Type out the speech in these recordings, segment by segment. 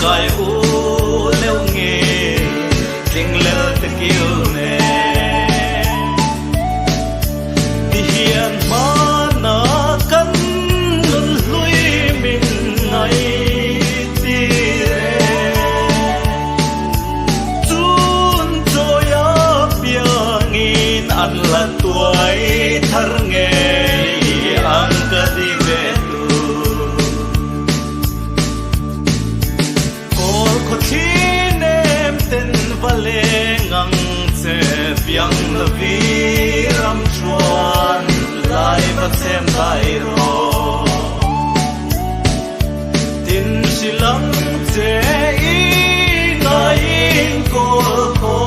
gai u leo nghe tình lỡ ta kêu nè đi hiền mà na cắn luân lui mình ngày an la tuai thar nge ang ka di ve tu kol ko thi nem ten vale ngang che piang la vi ram chuan lai va sem lai ro tin silang che i ngai in kol ko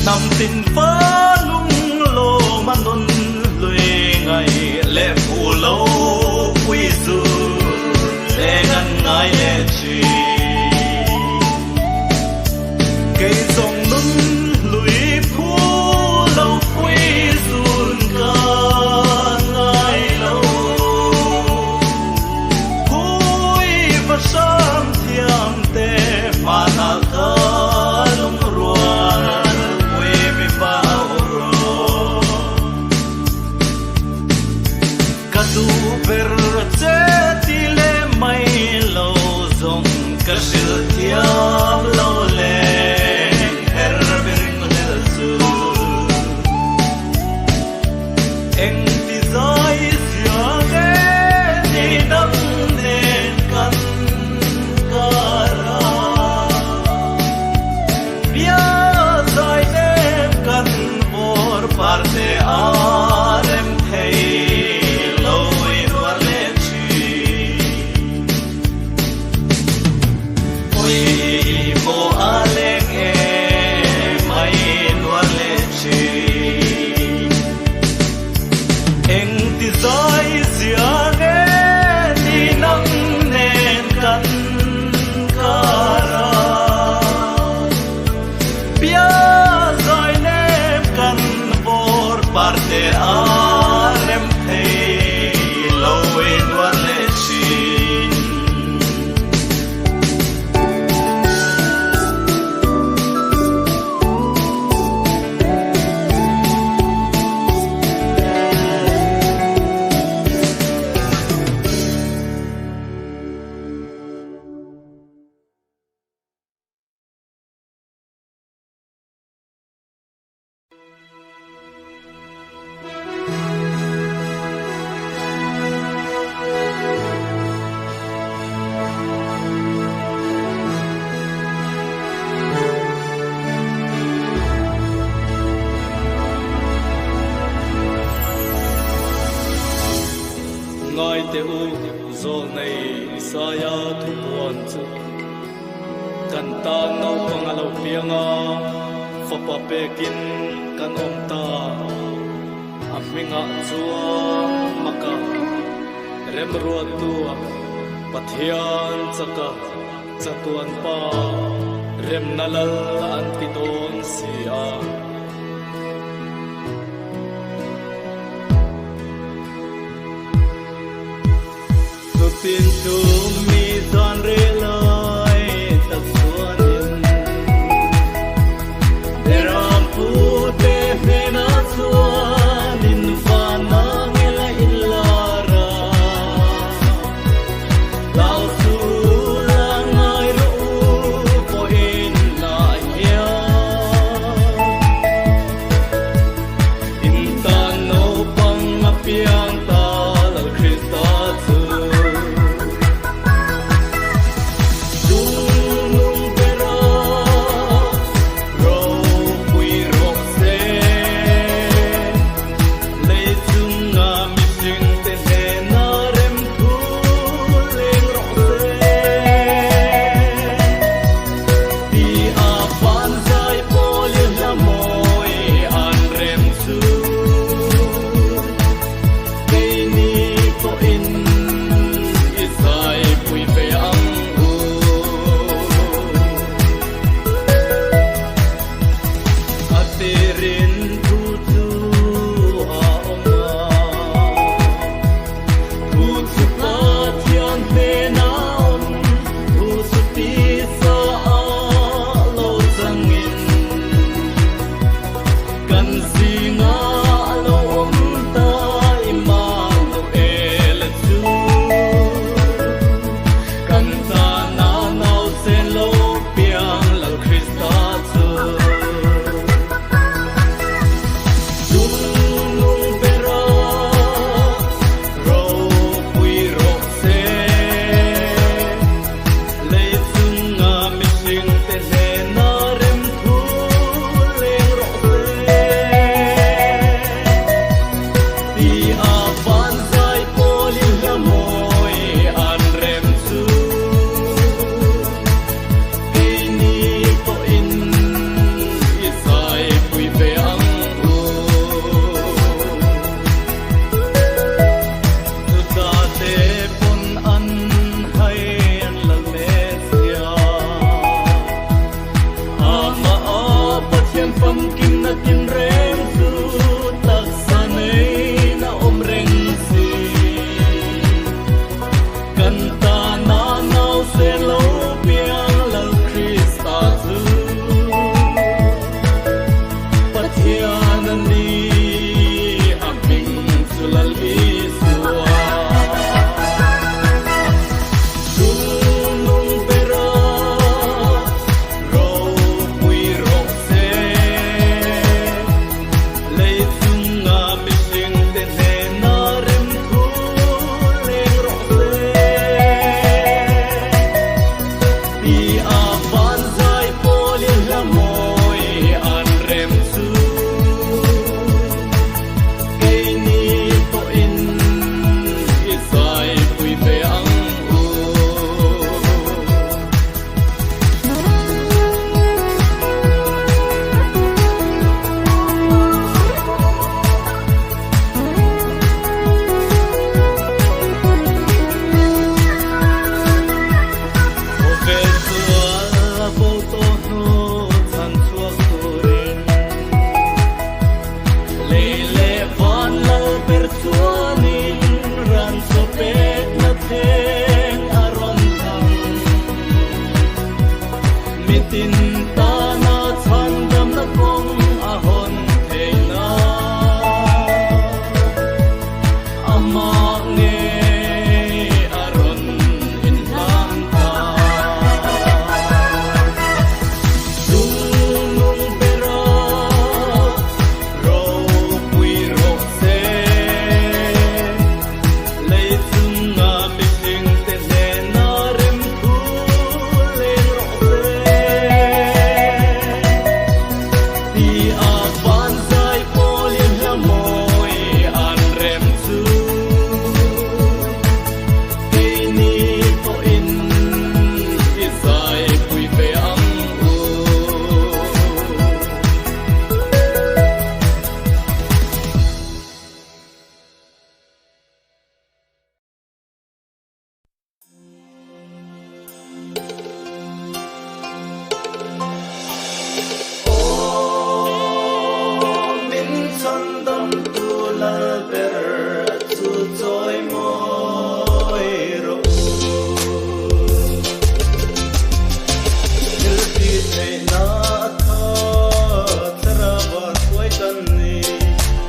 nằm tình phá lung lô mà nôn lùi ngày lệ phù lâu quý du lệ ngăn ngài lệ chi cây dòng nôn lùi phù lâu quý du ca ngài lâu quý và sam thiam tê mà na ca lung ruộng du ver che ti le mai lo zong ka sil tiam lo le her bering le su eng ti zai sia ge ni nam nen kan kara bia zai nem kan vor parte arem thei parte arem thei lo in war le chin ngai te u zol nei saya thu puan chu kan ta no pang alo pianga fa pa pekin kan om ta aminga chua maka rem ruat tu pathian chaka chatuan pa rem nalal an ti don sia tin tu mi toàn re lai ta suanin deram pu te mena suanin fana ngela illara lau su la ngai ru ko in na ya in ta no pang apiang ta la krista tin ta na chan dam na kong a hon thei na ama nge aron in lam ta dung pera ro pui ro se lei chung nga mi sing te le na rem thu le ro se ti a ban sai polin la moi an rem chu te ni to in i sai pui pe ang u min chan dam tu la ber chu choi moi ro dil ti thei na tha tara ba khoi kan ni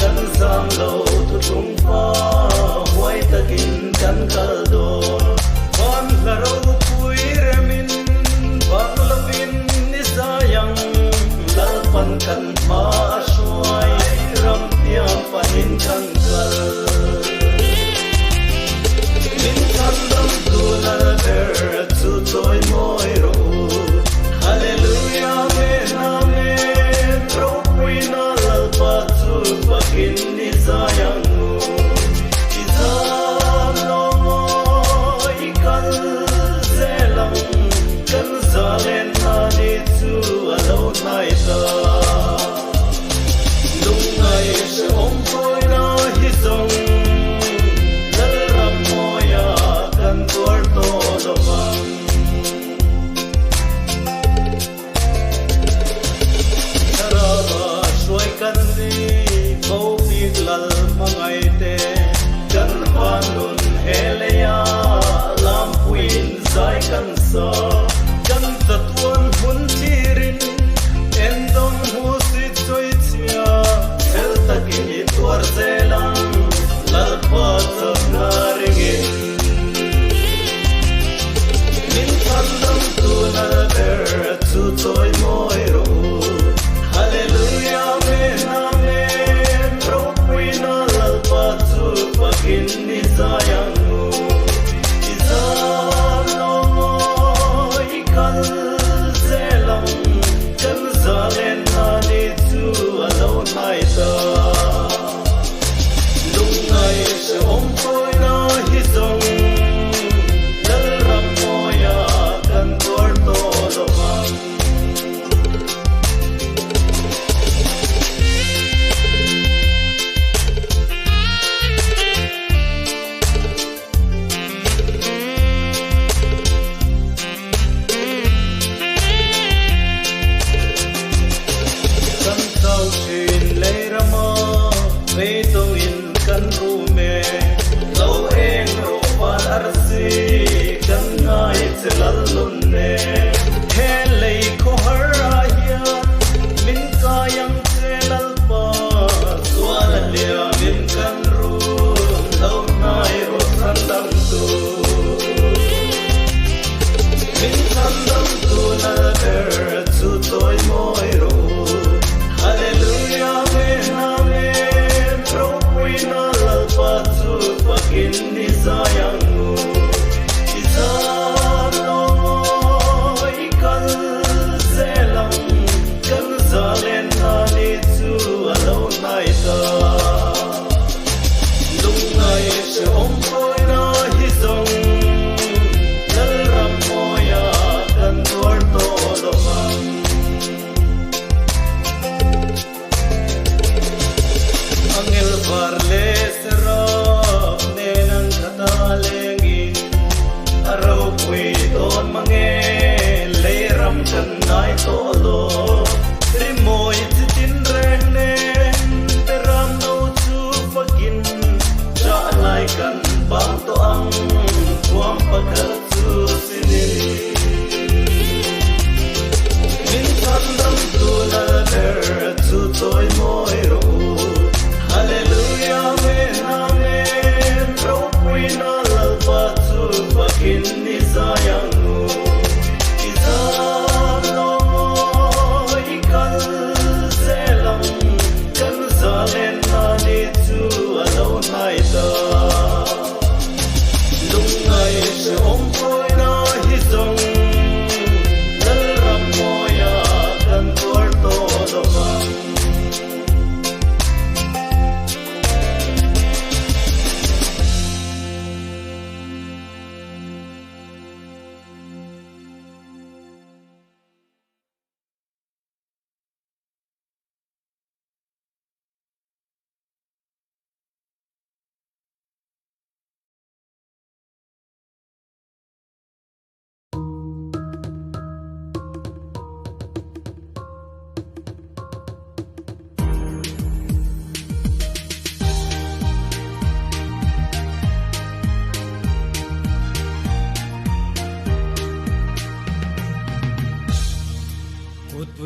kan sam lo tu tung pa hoi takin kan kal do ban la ro pui remin bang lovin ni sayang lal pan kan ma shuai ram tiang panin kan kal min kan dam tu la ber chu choi moi ro hallelujah me na me pro pui na lal pa chu pakin ni sayang izam no moi kal zelang kan zalen na ni chu alo nai ta lung ngai se om koi na hi song lal ram moya kan tuar to do bang tara ba shuai kan ni mo pi lal mangai te kan panun helea lam puin sai kan sa kan tatuan hun chirin en dom hu si choi chia hel takin I tuar zelang lal pa chak na ringin min chan dam tu na ber chu choi moi ro hallelujah me na me pro pui na lal pa chu pakin ni sayang izam no moi kal zelang kan zalen na ni chu alo nai ta lung ngai se om koi na hi song lal ram moya kan tuar to do bang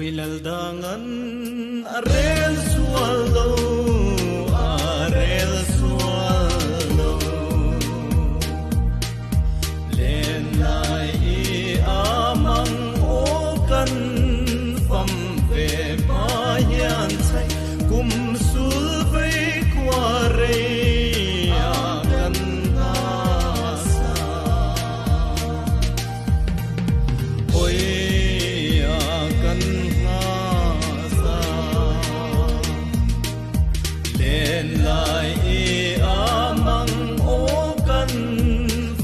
puilal dangan arel swallow arel swallow lenai amang okan fam ve mayan sai kum sul ve kware akan asa oi akan asa lenai amang okan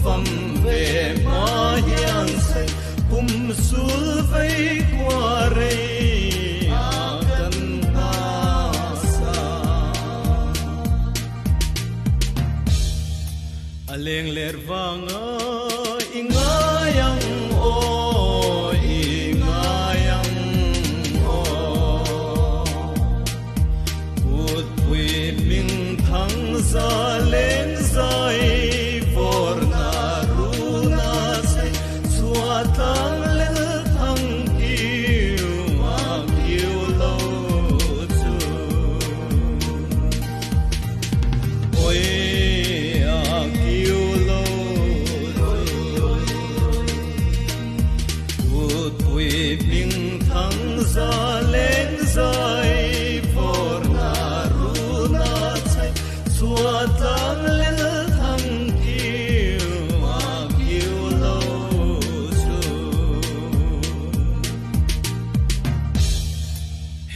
fam ve mayan sai kum sul ve kware aleng lervanga ingayang o ingayang o ut pui ming thang za leng zai for na ru na sai chua tang le thang kiu ma kiu lo chu oi bình thắng ra lên dài for na ru na chai chua tang lên thang kiu ma kiu lo chu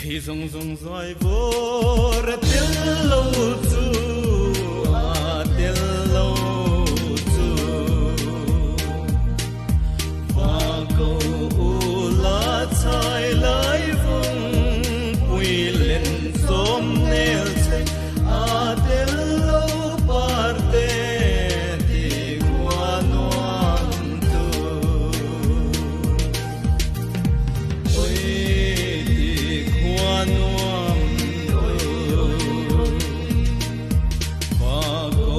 hi zong zong zai vor tel lo chu tel lo chu va go chai lai vung pui len som nel chai adel lo parte ti guanuam tu oi ti guanuam tu pa go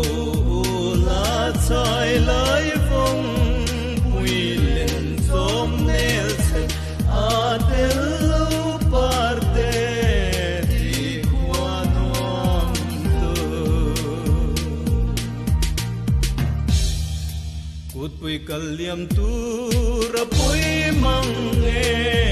la chai lai vung pui len som nel chai adello parte ti quanuam tu kut pui kaliam tu rapui mange